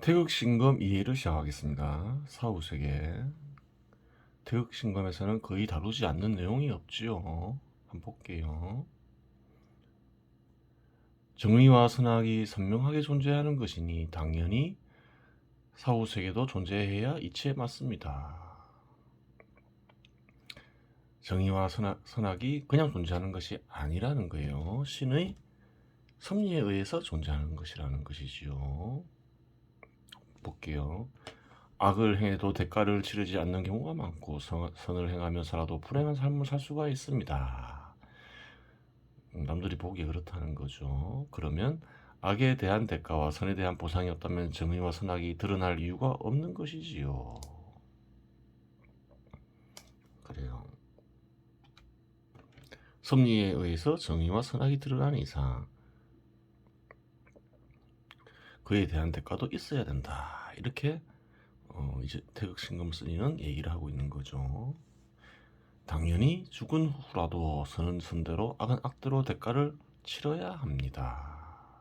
태극신검 이해를 시작하겠습니다. 사후세계. 태극신검에서는 거의 다루지 않는 내용이 없지요. 한번 볼게요. 정의와 선악이 선명하게 존재하는 것이니 당연히 사후세계도 존재해야 이치에 맞습니다. 정의와 선악이 그냥 존재하는 것이 아니라는 거예요. 신의 섭리에 의해서 존재하는 것이라는 것이지요. 볼게요. 악을 행해도 대가를 치르지 않는 경우가 많고 선을 행하며 살아도 불행한 삶을 살 수가 있습니다. 남들이 보기에 그렇다는 거죠. 그러면 악에 대한 대가와 선에 대한 보상이 없다면 정의와 선악이 드러날 이유가 없는 것이지요. 그래요. 섭리에 의해서 정의와 선악이 드러나는 이상 그에 대한 대가도 있어야 된다. 이렇게 이제 태극신검 쓰니는 얘기를 하고 있는 거죠. 당연히 죽은 후라도 선은 선대로 악은 악대로 대가를 치러야 합니다.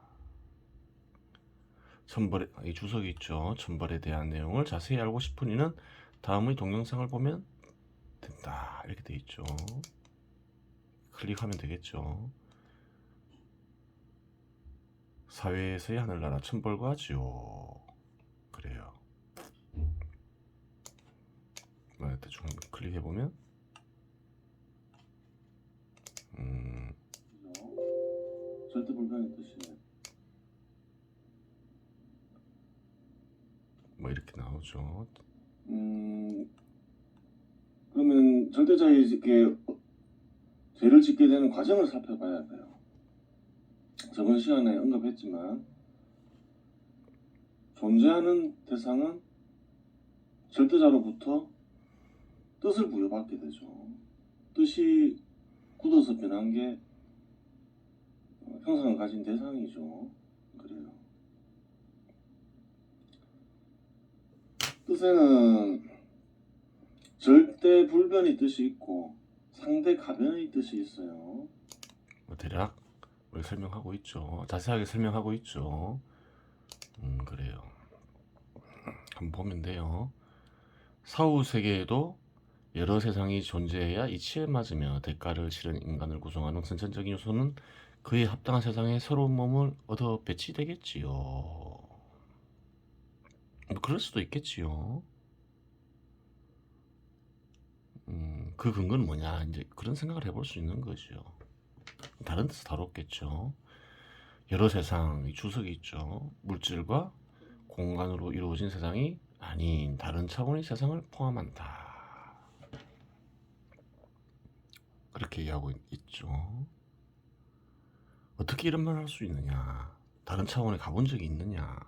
천벌의 이 주석이 있죠. 천벌에 대한 내용을 자세히 알고 싶은 이는 다음의 동영상을 보면 된다. 이렇게 돼 있죠. 클릭하면 되겠죠. 사회에서의 하늘나라 천벌과 지옥. 그래요. 대충 클릭해보면 절대 불가의 뜻이 이렇게 나오죠. 그러면 절대자의 이렇게 죄를 짓게 되는 과정을 살펴봐야 돼요. 저번 시간에 언급했지만 존재하는 대상은 절대자로부터 뜻을 부여받게 되죠. 뜻이 굳어서 변한 게 형상을 가진 대상이죠. 그래요. 뜻에는 절대 불변의 뜻이 있고 상대 가변의 뜻이 있어요. 대략 설명하고 있죠. 자세하게 설명하고 있죠. 그래요. 한번 보면 돼요. 사후 세계에도 여러 세상이 존재해야 이치에 맞으며 대가를 치른 인간을 구성하는 선천적인 요소는 그에 합당한 세상에 새로운 몸을 얻어 배치되겠지요. 그럴 수도 있겠지요. 그 근거는 뭐냐, 이제 그런 생각을 해볼 수 있는 거죠. 다른 데서 다뤘겠죠. 여러 세상, 주석이 있죠. 물질과 공간으로 이루어진 세상이 아닌 다른 차원의 세상을 포함한다. 그렇게 얘기하고 있죠. 어떻게 이런 말을 할 수 있느냐? 다른 차원에 가본 적이 있느냐?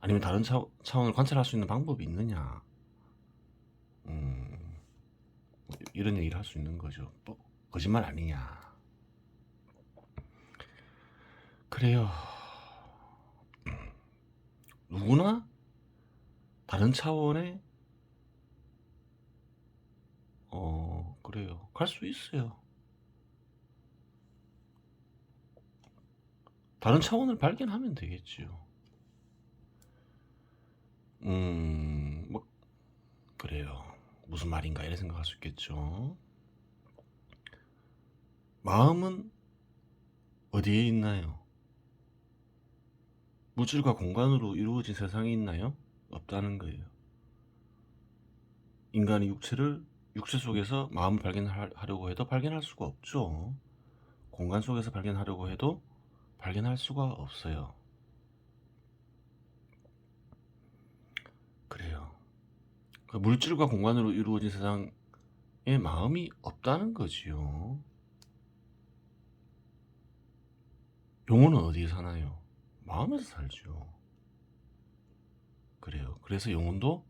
아니면 다른 차원을 관찰할 수 있는 방법이 있느냐? 이런 얘기를 할 수 있는 거죠. 거짓말 아니냐? 그래요. 누구나 다른 차원에 그래요. 갈 수 있어요. 다른 차원을 발견하면 되겠지요. 그래요. 무슨 말인가 이런 생각할 수 있겠죠. 마음은 어디에 있나요? 물질과 공간으로 이루어진 세상이 있나요? 없다는 거예요. 인간이 육체 속에서 마음을 발견하려고 해도 발견할 수가 없죠. 공간 속에서 발견하려고 해도 발견할 수가 없어요. 그래요. 그 물질과 공간으로 이루어진 세상에 마음이 없다는 거지요. 영혼은 어디에 사나요? 마음에서 살죠. 그래요. 그래서 영혼도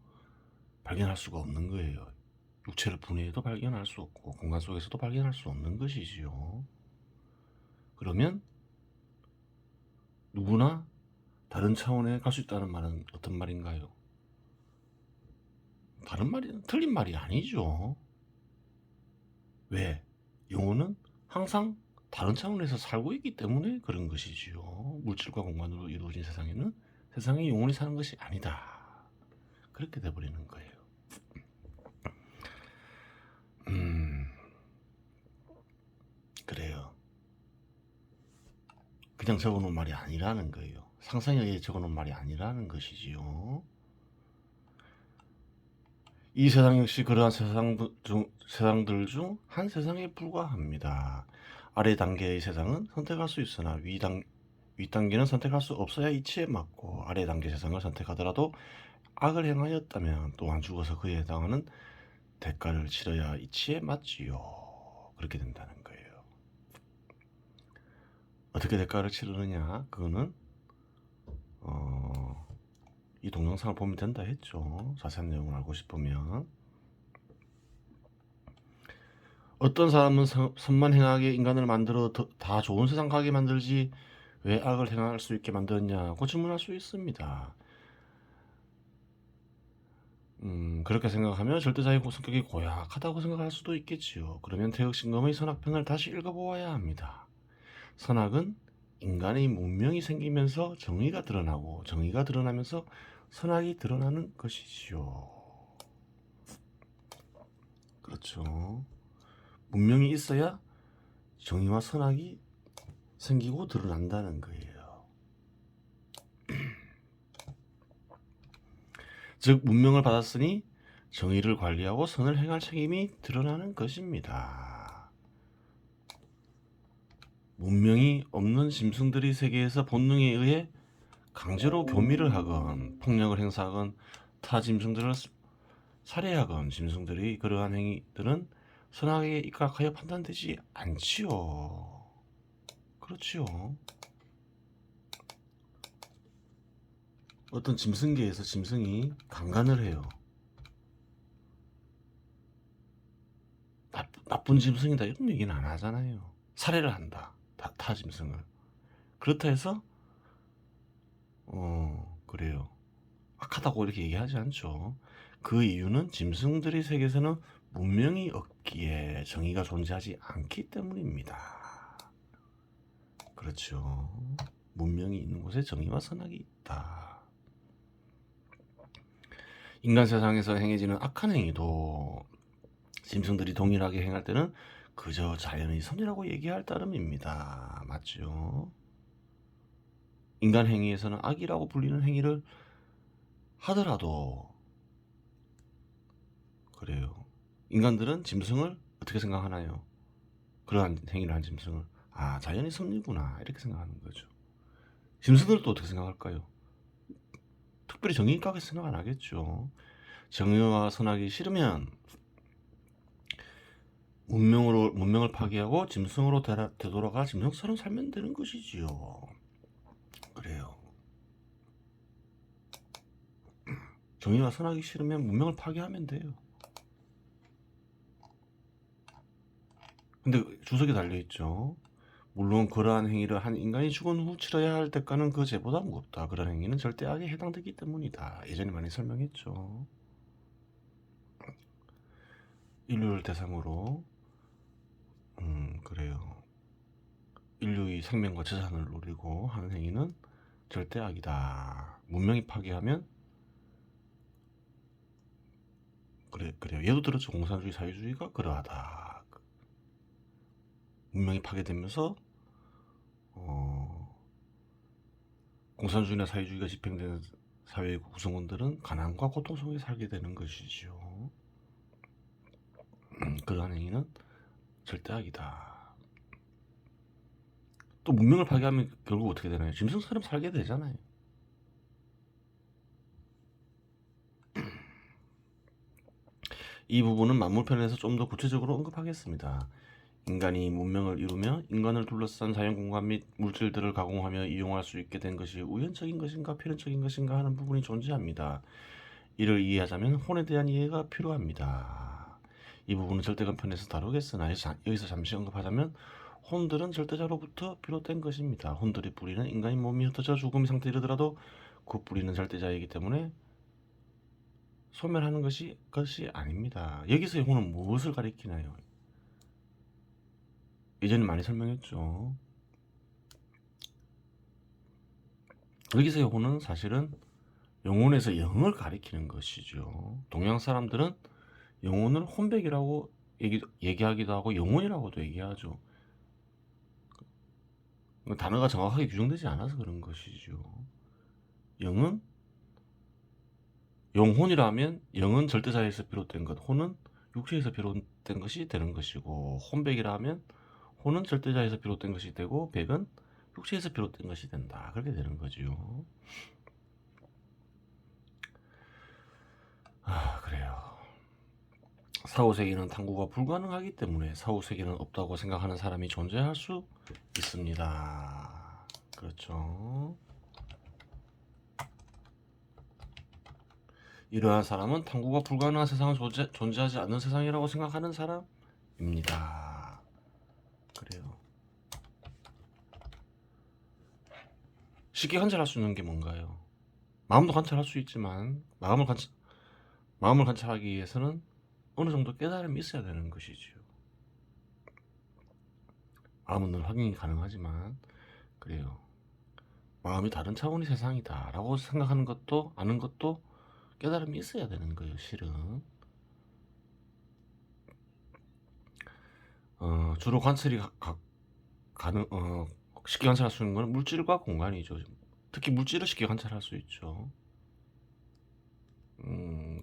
발견할 수가 없는 거예요. 육체를 분해해도 발견할 수 없고 공간 속에서도 발견할 수 없는 것이지요. 그러면 누구나 다른 차원에 갈 수 있다는 말은 어떤 말인가요? 다른 말이 틀린 말이 아니죠. 왜? 영혼은 항상 다른 차원에서 살고 있기 때문에 그런 것이지요. 물질과 공간으로 이루어진 세상에는 세상이 영원히 사는 것이 아니다. 그렇게 돼버리는 거예요. 그래요. 그냥 적어놓은 말이 아니라는 거예요. 상상에 의해 적어놓은 말이 아니라는 것이지요. 이 세상 역시 그러한 세상들 중 한 세상에 불과합니다. 아래 단계의 세상은 선택할 수 있으나 위 단계는 선택할 수 없어야 이치에 맞고, 아래 단계 세상을 선택하더라도 악을 행하였다면 또한 죽어서 그에 해당하는 대가를 치러야 이치에 맞지요. 그렇게 된다는 거예요. 어떻게 대가를 치르느냐, 그거는 이 동영상을 보면 된다 했죠. 자세한 내용을 알고 싶으면. 어떤 사람은 선만 행하게 인간을 만들어 다 좋은 세상 가게 만들지 왜 악을 행할 수 있게 만들었냐고 질문할 수 있습니다. 그렇게 생각하면 절대자의 성격이 고약하다고 생각할 수도 있겠지요. 그러면 태극신검의 선악편을 다시 읽어보아야 합니다. 선악은 인간의 문명이 생기면서 정의가 드러나고, 정의가 드러나면서 선악이 드러나는 것이지요. 그렇죠. 문명이 있어야 정의와 선악이 생기고 드러난다는 거예요. 즉 문명을 받았으니 정의를 관리하고 선을 행할 책임이 드러나는 것입니다. 문명이 없는 짐승들이 세계에서 본능에 의해 강제로 교미를 하건 폭력을 행사하건 타 짐승들을 살해하건 짐승들이 그러한 행위들은 선악에 입각하여 판단되지 않지요. 그렇지요. 어떤 짐승계에서 짐승이 강간을 해요. 나쁜 짐승이다 이런 얘기는 안 하잖아요. 살해를 한다. 타 짐승을. 그렇다 해서 그래요. 악하다고 이렇게 얘기하지 않죠. 그 이유는 짐승들의 세계에서는 문명이 없기에 정의가 존재하지 않기 때문입니다. 그렇죠. 문명이 있는 곳에 정의와 선악이 있다. 인간 세상에서 행해지는 악한 행위도 짐승들이 동일하게 행할 때는 그저 자연의 섭리라고 얘기할 따름입니다. 맞죠? 인간 행위에서는 악이라고 불리는 행위를 하더라도 그래요. 인간들은 짐승을 어떻게 생각하나요? 그러한 행위를 한 짐승을 자연의 섭리구나 이렇게 생각하는 거죠. 짐승들도 어떻게 생각할까요? 특별히 정의 있게 생각 안 하겠죠. 정의와 선악이 싫으면 문명을 파괴하고 짐승으로 되돌아가 짐승처럼 살면 되는 것이지요. 그래요. 정의와 선악이 싫으면 문명을 파괴하면 돼요. 근데 주석에 달려있죠. 물론 그러한 행위를 한 인간이 죽은 후 치러야 할 대가는 그 죄보다 무겁다. 그런 행위는 절대 악에 해당되기 때문이다. 예전에 많이 설명했죠. 인류를 대상으로 그래요. 인류의 생명과 재산을 노리고 하는 행위는 절대 악이다. 문명이 파괴하면 그래요. 예도 들었죠. 공산주의 사회주의가 그러하다. 문명이 파괴되면서 공산주의나 사회주의가 집행되는 사회의 구성원들은 가난과 고통 속에 살게 되는 것이지요. 그러한 행위는 절대 악이다. 또 문명을 파괴하면 결국 어떻게 되나요? 짐승처럼 살게 되잖아요. 이 부분은 만물편에서 좀 더 구체적으로 언급하겠습니다. 인간이 문명을 이루며 인간을 둘러싼 자연공간 및 물질들을 가공하며 이용할 수 있게 된 것이 우연적인 것인가 필연적인 것인가 하는 부분이 존재합니다. 이를 이해하자면 혼에 대한 이해가 필요합니다. 이 부분은 절대간편에서 다루겠으나 여기서 잠시 언급하자면 혼들은 절대자로부터 비롯된 것입니다. 혼들의 뿌리는 인간의 몸이 흩어져 죽음의 상태에 이르더라도 그 뿌리는 절대자이기 때문에 소멸하는 것이 아닙니다. 여기서의 혼은 무엇을 가리키나요? 예전에 많이 설명했죠. 여기서의 혼은 사실은 영혼에서 영을 가리키는 것이죠. 동양 사람들은 영혼을 혼백이라고 얘기하기도 하고 영혼이라고도 얘기하죠. 단어가 정확하게 규정되지 않아서 그런 것이죠. 영은 영혼이라면 영은 절대자에서 비롯된 것, 혼은 육체에서 비롯된 것이 되는 것이고, 혼백이라면 혼은 절대자에서 비롯된 것이 되고 백은 육체에서 비롯된 것이 된다. 그렇게 되는 거죠. 그래요. 사후세계는 탐구가 불가능하기 때문에 사후세계는 없다고 생각하는 사람이 존재할 수 있습니다. 그렇죠. 이러한 사람은 탐구가 불가능한 세상은 존재하지 않는 세상이라고 생각하는 사람입니다. 그래요. 쉽게 관찰할 수 있는 게 뭔가요? 마음도 관찰할 수 있지만 마음을 관찰하기 위해서는 어느 정도 깨달음이 있어야 되는 것이지요. 마음은 늘 확인이 가능하지만 그래요. 마음이 다른 차원의 세상이다 라고 생각하는 것도 아는 것도 깨달음이 있어야 되는 거예요. 실은 주로 관찰이 쉽게 관찰할 수 있는 건 물질과 공간이죠. 특히 물질을 쉽게 관찰할 수 있죠.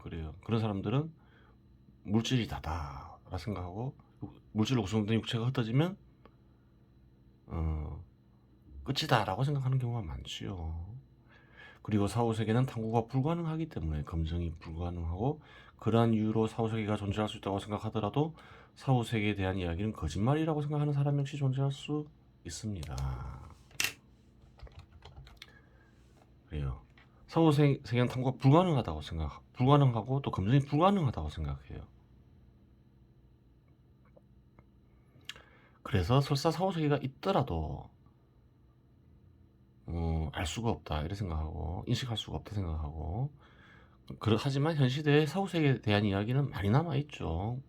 그래요. 그런 사람들은 물질이 다다라 생각하고 물질로 구성된 육체가 흩어지면 끝이다라고 생각하는 경우가 많지요. 그리고 사후세계는 탐구가 불가능하기 때문에 검증이 불가능하고 그러한 이유로 사후세계가 존재할 수 있다고 생각하더라도 사후세계에 대한 이야기는 거짓말이라고 생각하는 사람 역시 존재할 수 있습니다. 그래요. 사후세계는 탐구가 불가능하고 또 검증이 불가능하다고 생각해요. 그래서 설사 사후세계가 있더라도 알 수가 없다 이렇게 생각하고 인식할 수가 없다 생각하고 하지만 현 시대에 사후세계에 대한 이야기는 많이 남아있죠.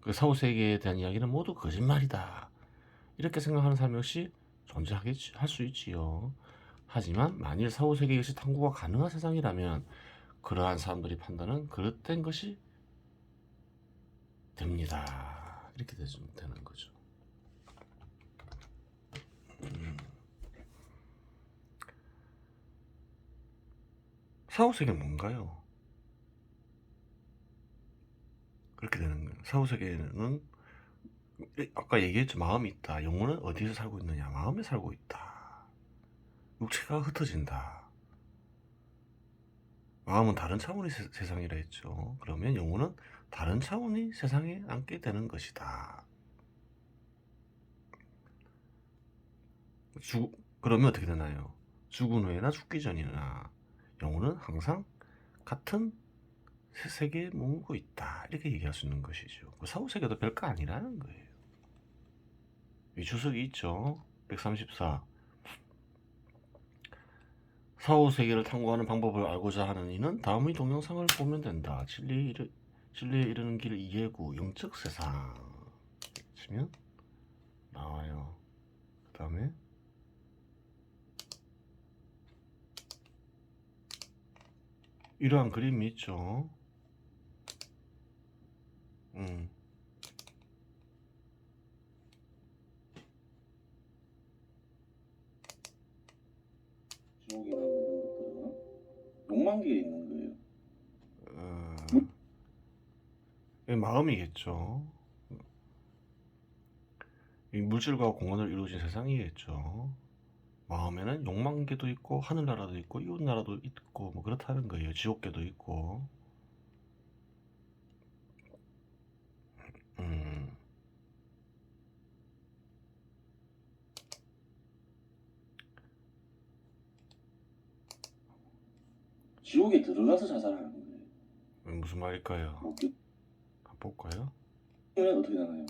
그 사후세계에 대한 이야기는 모두 거짓말이다 이렇게 생각하는 사람 역시 할 수 있지요. 하지만 만일 사후세계 역시 탐구가 가능한 세상이라면 그러한 사람들이 판단은 그릇된 것이 됩니다. 이렇게 되는 거죠. 사후세계는 뭔가요? 그렇게 되는 거예요. 사후세계는 아까 얘기했죠. 마음이 있다. 영혼은 어디서 살고 있느냐? 마음에 살고 있다. 육체가 흩어진다. 마음은 다른 차원의 세상이라 했죠. 그러면 영혼은 다른 차원의 세상에 앉게 되는 것이다. 그러면 어떻게 되나요? 죽은 후에나 죽기 전이나 영혼은 항상 같은 세계에 머물고 있다. 이렇게 얘기할 수 있는 것이죠. 그 사후세계도 별거 아니라는 거예요. 이 주석이 있죠. 134. 사후세계를 탐구하는 방법을 알고자 하는 이는 다음의 동영상을 보면 된다. 진리에 이르는 길 2예구 영적 세상 치면 나와요. 그 다음에 이러한 그림이 있죠. 지옥이나 이런 것들은 욕망기에 있는 거예요. 마음이겠죠. 이 물질과 공간을 이루어진 세상이겠죠. 마음에는 욕망계도 있고 하늘나라도 있고 이웃나라도 있고 뭐 그렇다는 거예요. 지옥계도 있고. 지옥에 들어가서 자살하는 거예요. 무슨 말일까요? 한번 볼까요? 이건 어떻게 되나요?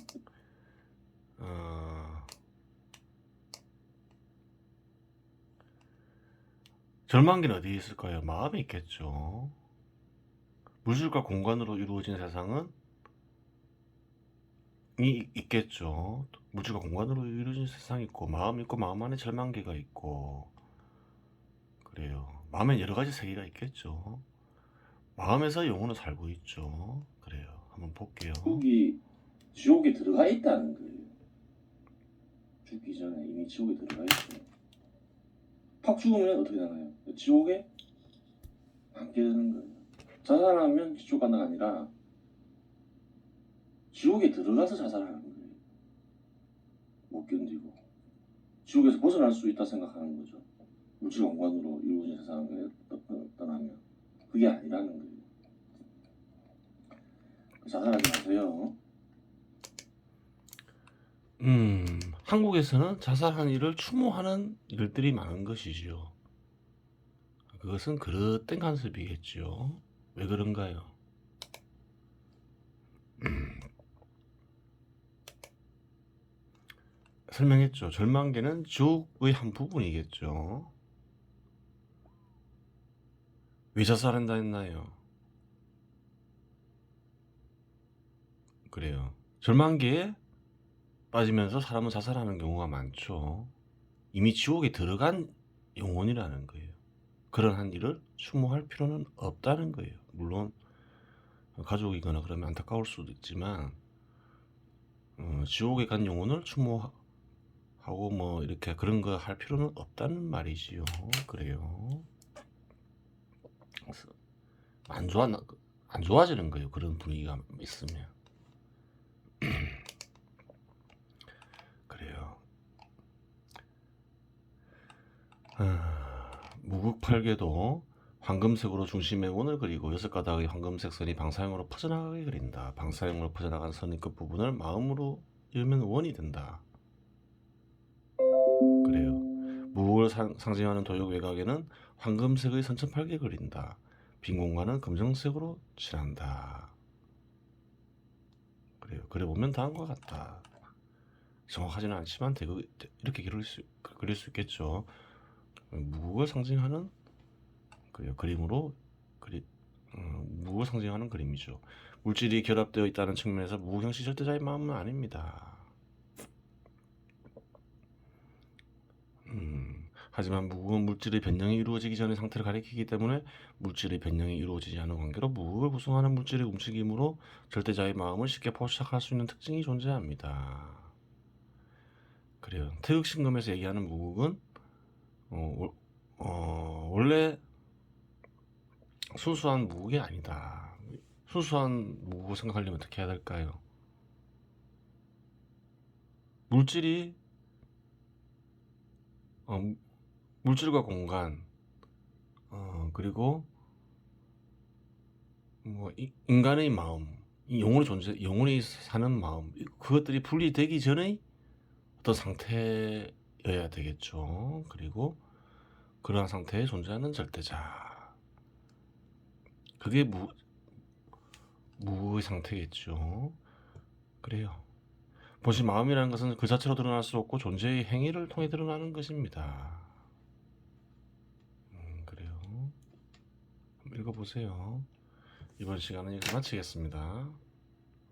절망기는 어디에 있을까요? 마음에 있겠죠. 물질과 공간으로 이루어진 세상은 있겠죠. 물질과 공간으로 이루어진 세상이 있고 마음 안에 절망계가 있고 그래요. 마음엔 여러 가지 세계가 있겠죠. 마음에서 영혼은 살고 있죠. 그래요. 한번 볼게요. 여기 지옥에 들어가 있다는 거예요. 죽기 전에 이미 지옥에 들어가 있어요. 팍 죽으면 어떻게 되나요? 지옥에 앉게 되는 거예요. 자살하면 지옥 간다가 아니라 지옥에 들어가서 자살하는 거예요. 못 견디고 지옥에서 벗어날 수 있다 생각하는 거죠. 물질 공간으로 이루어진 세상을 떠나면 그게 아니라는 거예요. 자살하지 마세요. 한국에서는 자살한 일을 추모하는 일들이 많은 것이지요. 그것은 그릇된 간섭이겠지요. 왜 그런가요? 설명했죠. 절망계는 지옥의 한 부분이겠죠. 왜 자살한다 했나요? 그래요. 절망계에 빠지면서 사람은 자살하는 경우가 많죠. 이미 지옥에 들어간 영혼이라는 거예요. 그런 한 일을 추모할 필요는 없다는 거예요. 물론 가족이거나 그러면 안타까울 수도 있지만 지옥에 간 영혼을 추모하고 뭐 이렇게 그런 거 할 필요는 없다는 말이지요. 그래요. 그래서 안 좋아지는 거예요. 그런 분위기가 있으면. 그래요. 무극팔계도 황금색으로 중심에 원을 그리고 6가닥의 황금색 선이 방사형으로 퍼져나가게 그린다. 방사형으로 퍼져나간 선의 끝부분을 마음으로 이으면 원이 된다. 그래요. 무극을 상징하는 도역 외곽에는 황금색의 선천팔계 그린다. 빈 공간은 금정색으로 칠한다. 그래요. 그래 보면 다음과 같다. 정확하지는 않지만 이렇게 그릴 수 있겠죠. 무극을 상징하는 그림으로 무극을 상징하는 그림이죠. 물질이 결합되어 있다는 측면에서 무극 형식 절대자의 마음은 아닙니다. 하지만 무극은 물질의 변형이 이루어지기 전의 상태를 가리키기 때문에 물질의 변형이 이루어지지 않은 관계로 무극을 구성하는 물질의 움직임으로 절대자의 마음을 쉽게 포착할 수 있는 특징이 존재합니다. 그래요. 태극신금에서 얘기하는 무극은 원래 순수한 무극이 아니다. 순수한 무극을 생각하려면 어떻게 해야 될까요? 물질이 물질과 공간 그리고 뭐 인간의 마음, 영혼이 사는 마음 그것들이 분리되기 전의 어떤 상태여야 되겠죠. 그리고 그러한 상태에 존재하는 절대자 그게 무의 상태겠죠. 그래요. 본시 마음이라는 것은 그 자체로 드러날 수 없고 존재의 행위를 통해 드러나는 것입니다. 그래요. 한번 읽어보세요. 이번 시간은 여기서 마치겠습니다.